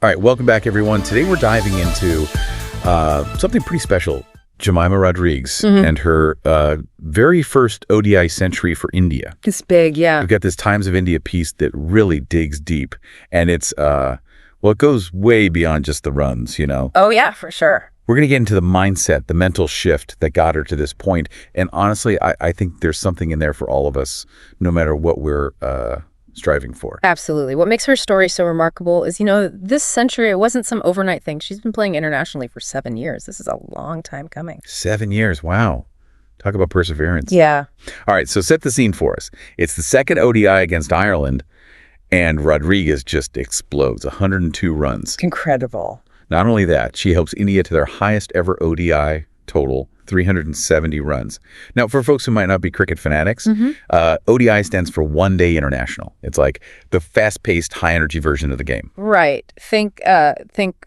All right, welcome back, everyone. Today we're diving into something pretty special. Jemimah Rodrigues and her very first ODI century for India. It's big, yeah. We've got this Times of India piece that really digs deep, and it's, it goes way beyond just the runs, Oh, yeah, for sure. We're going to get into the mindset, the mental shift that got her to this point. And honestly, I think there's something in there for all of us, no matter what we're striving for. Absolutely. What makes her story so remarkable is, this century, it wasn't some overnight thing. She's been playing internationally for 7 years. This is a long time coming. 7 years. Wow. Talk about perseverance. Yeah. All right. So set the scene for us. It's the second ODI against Ireland, and Rodrigues just explodes. 102 runs. Incredible. Not only that, she helps India to their highest ever ODI total, 370 runs. Now, for folks who might not be cricket fanatics, ODI stands for One Day International. It's like the fast-paced, high-energy version of the game. Right. Think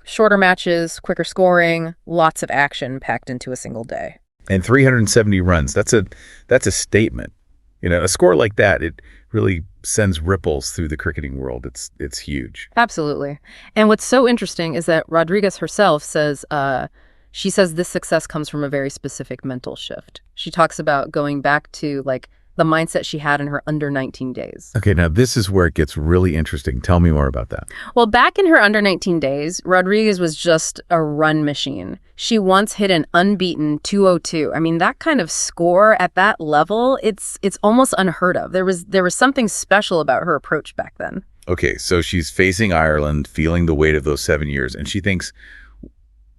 shorter matches, quicker scoring, lots of action packed into a single day. And 370 runs, that's a statement. A score like that, it really sends ripples through the cricketing world. It's huge. Absolutely. And what's so interesting is that Rodrigues herself says, she says this success comes from a very specific mental shift. She talks about going back to the mindset she had in her under 19 days. Okay, now this is where it gets really interesting. Tell me more about that. Well, back in her under 19 days, Rodrigues was just a run machine. She once hit an unbeaten 202. I mean, that kind of score at that level, it's almost unheard of. There was something special about her approach back then. Okay, so she's facing Ireland, feeling the weight of those 7 years, and she thinks,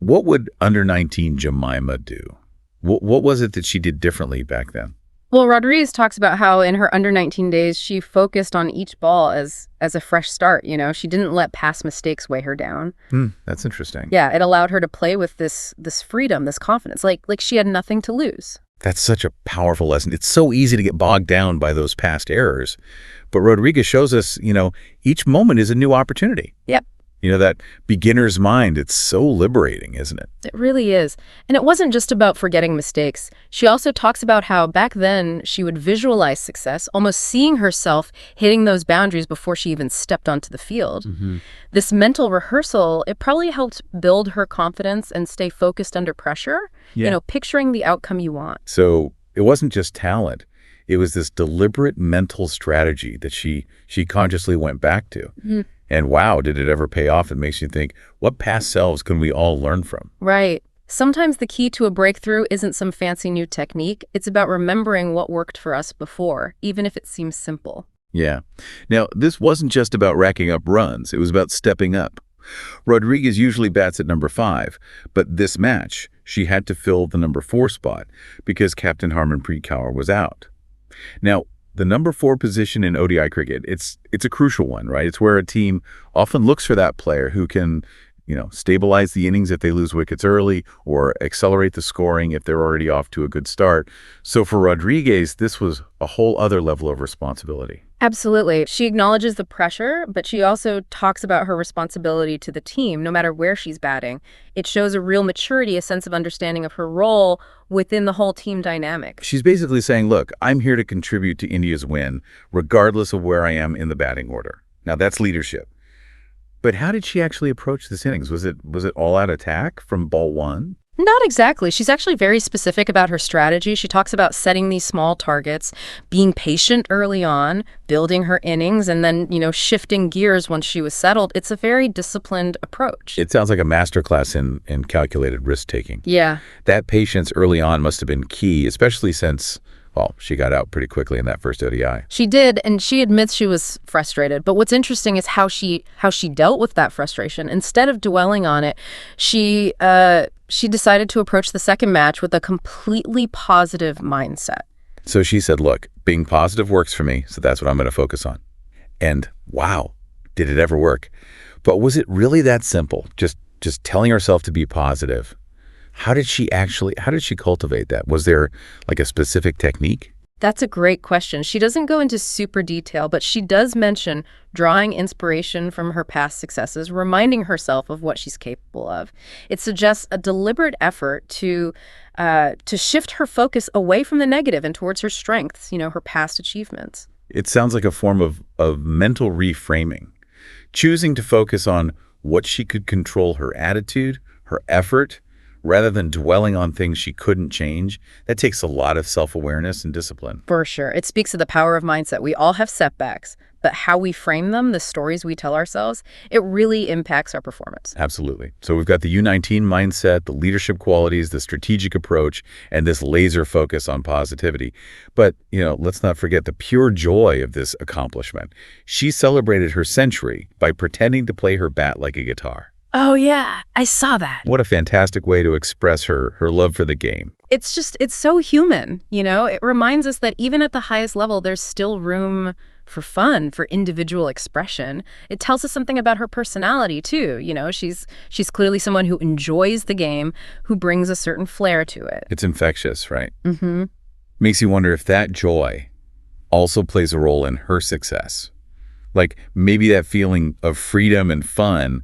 what would under 19 Jemimah do? What was it that she did differently back then? Well, Rodrigues talks about how in her under 19 days, she focused on each ball as a fresh start. She didn't let past mistakes weigh her down. That's interesting. Yeah, it allowed her to play with this freedom, this confidence, like she had nothing to lose. That's such a powerful lesson. It's so easy to get bogged down by those past errors. But Rodrigues shows us, each moment is a new opportunity. Yep. That beginner's mind, it's so liberating, isn't it? It really is. And it wasn't just about forgetting mistakes. She also talks about how back then she would visualize success, almost seeing herself hitting those boundaries before she even stepped onto the field. This mental rehearsal, it probably helped build her confidence and stay focused under pressure, picturing the outcome you want. So it wasn't just talent. It was this deliberate mental strategy that she consciously went back to. And wow, did it ever pay off? It makes you think, what past selves can we all learn from? Right. Sometimes the key to a breakthrough isn't some fancy new technique. It's about remembering what worked for us before, even if it seems simple. Yeah. Now, this wasn't just about racking up runs. It was about stepping up. Rodrigues usually bats at number 5, but this match, she had to fill the number 4 spot because Captain Harmanpreet Kaur was out. Now, the number 4 position in ODI cricket, it's a crucial one, right? It's where a team often looks for that player who can, stabilize the innings if they lose wickets early or accelerate the scoring if they're already off to a good start. So for Rodrigues, this was a whole other level of responsibility. Absolutely. She acknowledges the pressure, but she also talks about her responsibility to the team, no matter where she's batting. It shows a real maturity, a sense of understanding of her role within the whole team dynamic. She's basically saying, look, I'm here to contribute to India's win, regardless of where I am in the batting order. Now, that's leadership. But how did she actually approach this innings? Was it all-out attack from ball 1? Not exactly. She's actually very specific about her strategy. She talks about setting these small targets, being patient early on, building her innings, and then, shifting gears once she was settled. It's a very disciplined approach. It sounds like a masterclass in calculated risk-taking. Yeah. That patience early on must have been key, especially since, she got out pretty quickly in that first ODI. She did, and she admits she was frustrated. But what's interesting is how she dealt with that frustration. Instead of dwelling on it, she decided to approach the second match with a completely positive mindset. So she said, look, being positive works for me, so that's what I'm going to focus on. And wow, did it ever work? But was it really that simple? Just telling herself to be positive? How did she cultivate that? Was there a specific technique? That's a great question. She doesn't go into super detail, but she does mention drawing inspiration from her past successes, reminding herself of what she's capable of. It suggests a deliberate effort to shift her focus away from the negative and towards her strengths, her past achievements. It sounds like a form of mental reframing, choosing to focus on what she could control her attitude, her effort, rather than dwelling on things she couldn't change. That takes a lot of self-awareness and discipline. For sure. It speaks of the power of mindset. We all have setbacks, but how we frame them, the stories we tell ourselves, it really impacts our performance. Absolutely. So we've got the U19 mindset, the leadership qualities, the strategic approach, and this laser focus on positivity. But, let's not forget the pure joy of this accomplishment. She celebrated her century by pretending to play her bat like a guitar. Oh, yeah. I saw that. What a fantastic way to express her love for the game. It's so human, It reminds us that even at the highest level, there's still room for fun, for individual expression. It tells us something about her personality, too. She's clearly someone who enjoys the game, who brings a certain flair to it. It's infectious, right? Mm-hmm. Makes you wonder if that joy also plays a role in her success. Like maybe that feeling of freedom and fun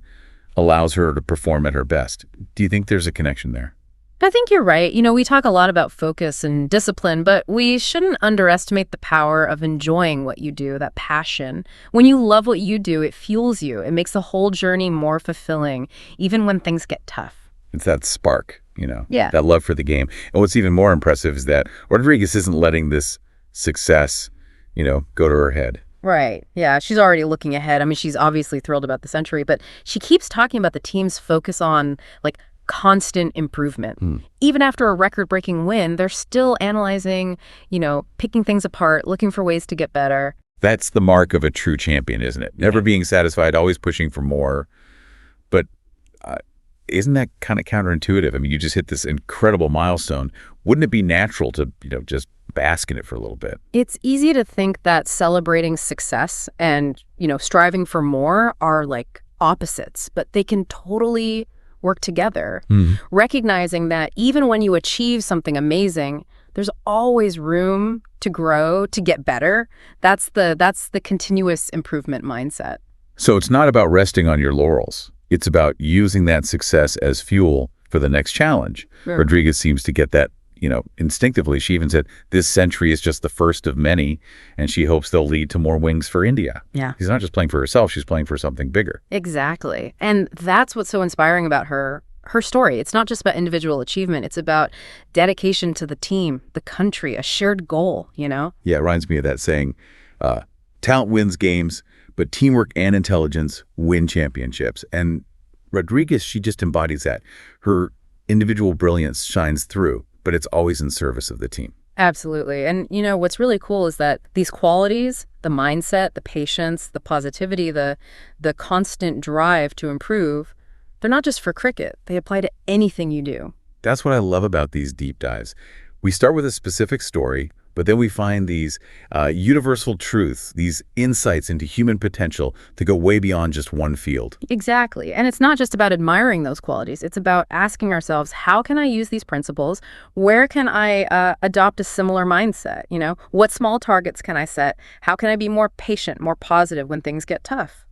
allows her to perform at her best. Do you think there's a connection there? I think you're right. We talk a lot about focus and discipline, but we shouldn't underestimate the power of enjoying what you do, that passion. When you love what you do, it fuels you. It makes the whole journey more fulfilling, even when things get tough. It's that spark, Yeah. that love for the game. And what's even more impressive is that Rodrigues isn't letting this success, go to her head. Right. Yeah, she's already looking ahead. I mean, she's obviously thrilled about the century, but she keeps talking about the team's focus on, constant improvement. Even after a record-breaking win, they're still analyzing, picking things apart, looking for ways to get better. That's the mark of a true champion, isn't it? Never being satisfied, always pushing for more. But isn't that kind of counterintuitive? I mean, you just hit this incredible milestone. Wouldn't it be natural to, just bask in it for a little bit? It's easy to think that celebrating success and, striving for more are opposites, but they can totally work together. Recognizing that even when you achieve something amazing, there's always room to grow, to get better. That's the continuous improvement mindset. So it's not about resting on your laurels. It's about using that success as fuel for the next challenge. Sure. Rodrigues seems to get that, instinctively. She even said, this century is just the first of many, and she hopes they'll lead to more wings for India. Yeah. She's not just playing for herself, she's playing for something bigger. Exactly. And that's what's so inspiring about her story. It's not just about individual achievement. It's about dedication to the team, the country, a shared goal, Yeah, it reminds me of that saying, talent wins games, but teamwork and intelligence win championships. And Rodrigues, she just embodies that. Her individual brilliance shines through, but it's always in service of the team. Absolutely. And, what's really cool is that these qualities, the mindset, the patience, the positivity, the constant drive to improve, they're not just for cricket. They apply to anything you do. That's what I love about these deep dives. We start with a specific story, but then we find these universal truths, these insights into human potential to go way beyond just one field. Exactly. And it's not just about admiring those qualities. It's about asking ourselves, how can I use these principles? Where can I adopt a similar mindset? What small targets can I set? How can I be more patient, more positive when things get tough?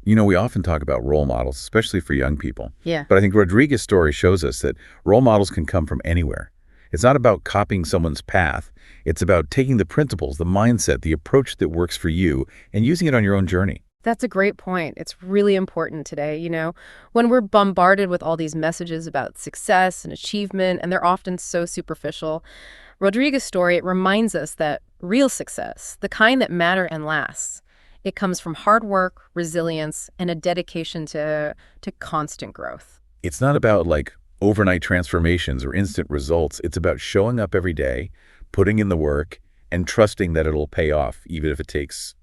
We often talk about role models, especially for young people. Yeah. But I think Rodrigues' story shows us that role models can come from anywhere. It's not about copying someone's path. It's about taking the principles, the mindset, the approach that works for you and using it on your own journey. That's a great point. It's really important today, when we're bombarded with all these messages about success and achievement, and they're often so superficial. Rodrigues' story, it reminds us that real success, the kind that matters and lasts, it comes from hard work, resilience, and a dedication to constant growth. It's not about overnight transformations or instant results. It's about showing up every day, putting in the work, and trusting that it'll pay off, even if it takes,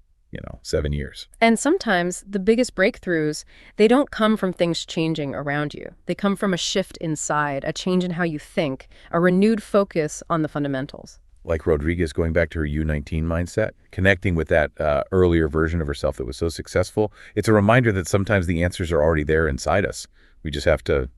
7 years. And sometimes the biggest breakthroughs, they don't come from things changing around you. They come from a shift inside, a change in how you think, a renewed focus on the fundamentals. Like Rodrigues going back to her U19 mindset, connecting with that earlier version of herself that was so successful. It's a reminder that sometimes the answers are already there inside us. We just have to,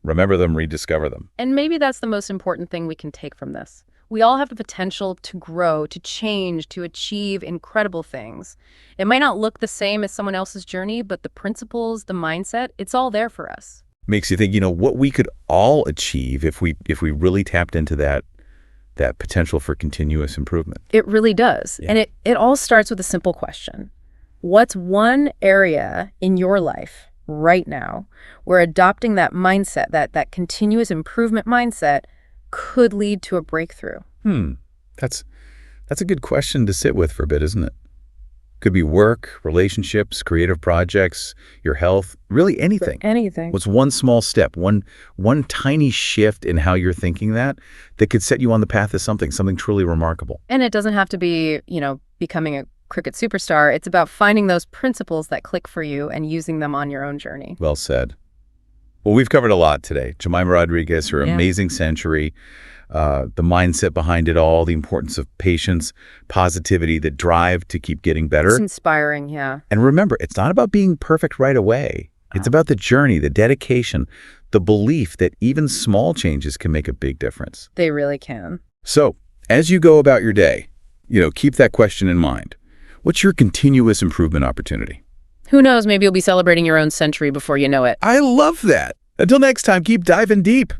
remember them, rediscover them. And maybe that's the most important thing we can take from this. We all have the potential to grow, to change, to achieve incredible things. It might not look the same as someone else's journey, but the principles, the mindset, it's all there for us. Makes you think, what we could all achieve if we really tapped into that potential for continuous improvement. It really does. Yeah. And it all starts with a simple question. What's one area in your life right now, where adopting that mindset, that continuous improvement mindset, could lead to a breakthrough? That's a good question to sit with for a bit, isn't it? Could be work, relationships, creative projects, your health, really anything. Anything. What's one small step, one tiny shift in how you're thinking that could set you on the path to something truly remarkable. And it doesn't have to be, becoming a cricket superstar. It's about finding those principles that click for you and using them on your own journey. Well said. Well, we've covered a lot today. Jemimah Rodrigues, her amazing century, the mindset behind it all, the importance of patience, positivity, the drive to keep getting better. It's inspiring, yeah. And remember, it's not about being perfect right away. It's about the journey, the dedication, the belief that even small changes can make a big difference. They really can. So, as you go about your day, keep that question in mind. What's your continuous improvement opportunity? Who knows, maybe you'll be celebrating your own century before you know it. I love that. Until next time, keep diving deep.